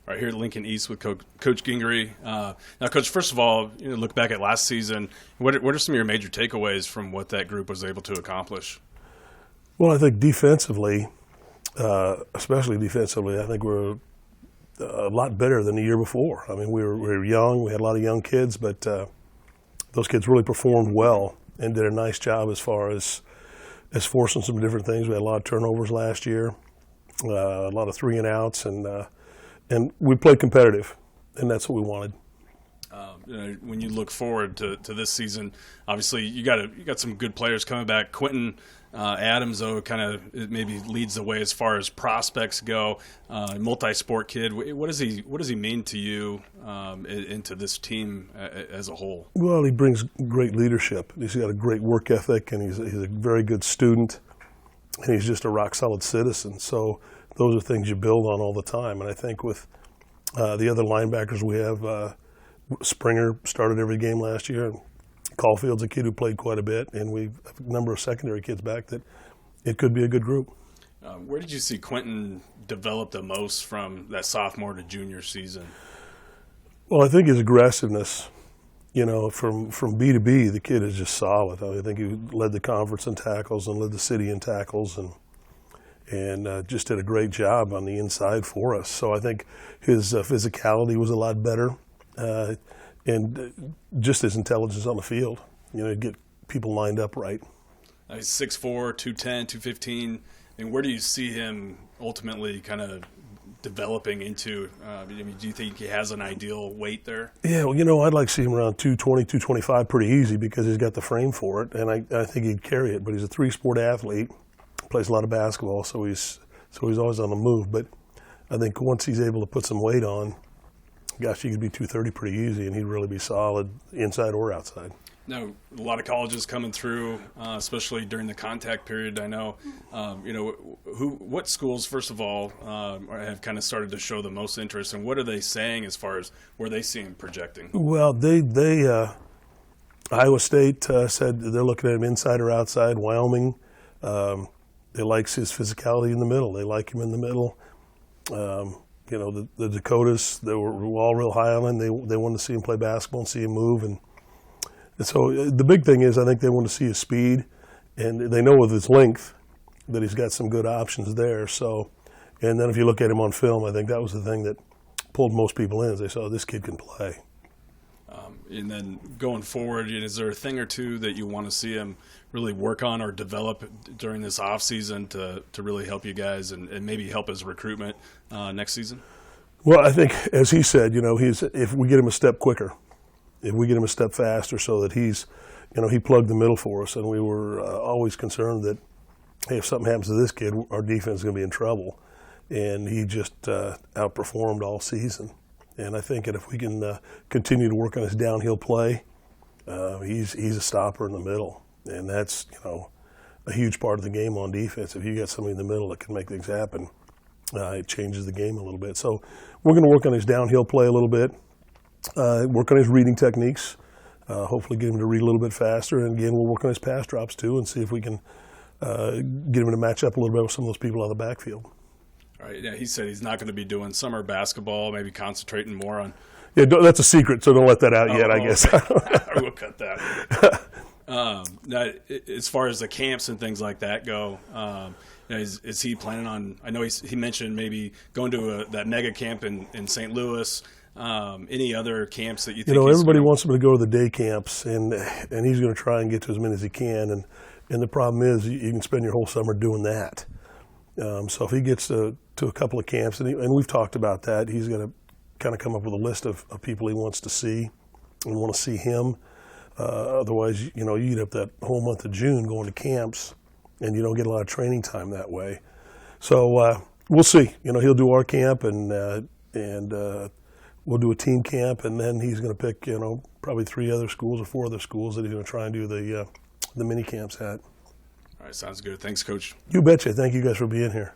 Right here at Lincoln East with Coach Gingery. Now, Coach, first of all, look back at last season. What are some of your major takeaways from what that group was able to accomplish? Well, I think defensively, especially defensively, I think we're a lot better than the year before. I mean, we were young. We had a lot of young kids, but those kids really performed well and did a nice job as far as forcing some different things. We had a lot of turnovers last year, a lot of 3-and-outs, and we played competitive, and that's what we wanted. When you look forward to this season, obviously you got some good players coming back. Quentin Adams, though, kind of maybe leads the way as far as prospects go. Multi-sport kid. What does he mean to you into this team as a whole? Well, he brings great leadership. He's got a great work ethic, and he's a very good student, and he's just a rock-solid citizen. So those are things you build on all the time. And I think with the other linebackers we have, Springer started every game last year, and Caulfield's a kid who played quite a bit, and we have a number of secondary kids back that it could be a good group. Where did you see Quentin develop the most from that sophomore to junior season? Well, I think his aggressiveness, from B to B, the kid is just solid. I think he led the conference in tackles and led the city in tackles, and just did a great job on the inside for us. So I think his physicality was a lot better. And just his intelligence on the field, get people lined up right. He's 6'4", 210, 215. And where do you see him ultimately kind of developing into? Do you think he has an ideal weight there? Yeah, well, I'd like to see him around 220, 225 pretty easy because he's got the frame for it, and I think he'd carry it. But he's a 3-sport athlete, plays a lot of basketball, so he's always on the move. But I think once he's able to put some weight on, gosh, he could be 230 pretty easy, and he'd really be solid inside or outside. Now, a lot of colleges coming through, especially during the contact period. I know, what schools, first of all, have kind of started to show the most interest, and what are they saying as far as where they see him projecting? Well, Iowa State said they're looking at him inside or outside. Wyoming, they like his physicality in the middle. They like him in the middle. The Dakotas, they were all real high on him. They wanted to see him play basketball and see him move. And so the big thing is I think they want to see his speed, and they know with his length that he's got some good options there. So, and then if you look at him on film, I think that was the thing that pulled most people in. They saw this kid can play. And then going forward, is there a thing or two that you want to see him really work on or develop during this off season to really help you guys and maybe help his recruitment next season? Well, I think, as he said, if we get him a step quicker, if we get him a step faster so that he's, he plugged the middle for us, and we were always concerned that, hey, if something happens to this kid, our defense is going to be in trouble. And he just outperformed all season. And I think that if we can continue to work on his downhill play, he's a stopper in the middle. And that's, a huge part of the game on defense. If you got somebody in the middle that can make things happen, it changes the game a little bit. So we're going to work on his downhill play a little bit, work on his reading techniques, hopefully get him to read a little bit faster. And again, we'll work on his pass drops too and see if we can get him to match up a little bit with some of those people out of the backfield. All right. Yeah, he said he's not going to be doing summer basketball, maybe concentrating more on. Yeah, that's a secret, so don't let that out yet, I guess. Okay. I will cut that. Now, as far as the camps and things like that go, is he planning on? I know he mentioned maybe going to that mega camp in St. Louis. Any other camps that you think? Everybody wants him to go to the day camps, and he's going to try and get to as many as he can. And the problem is, you can spend your whole summer doing that. So if he gets to a couple of camps, and we've talked about that, he's going to kind of come up with a list of people he wants to see and want to see him. Otherwise, you eat up that whole month of June going to camps, and you don't get a lot of training time that way. So we'll see. He'll do our camp, and we'll do a team camp, and then he's going to pick, probably 3 other schools or 4 other schools that he's going to try and do the mini camps at. All right, sounds good. Thanks, Coach. You betcha. Thank you guys for being here.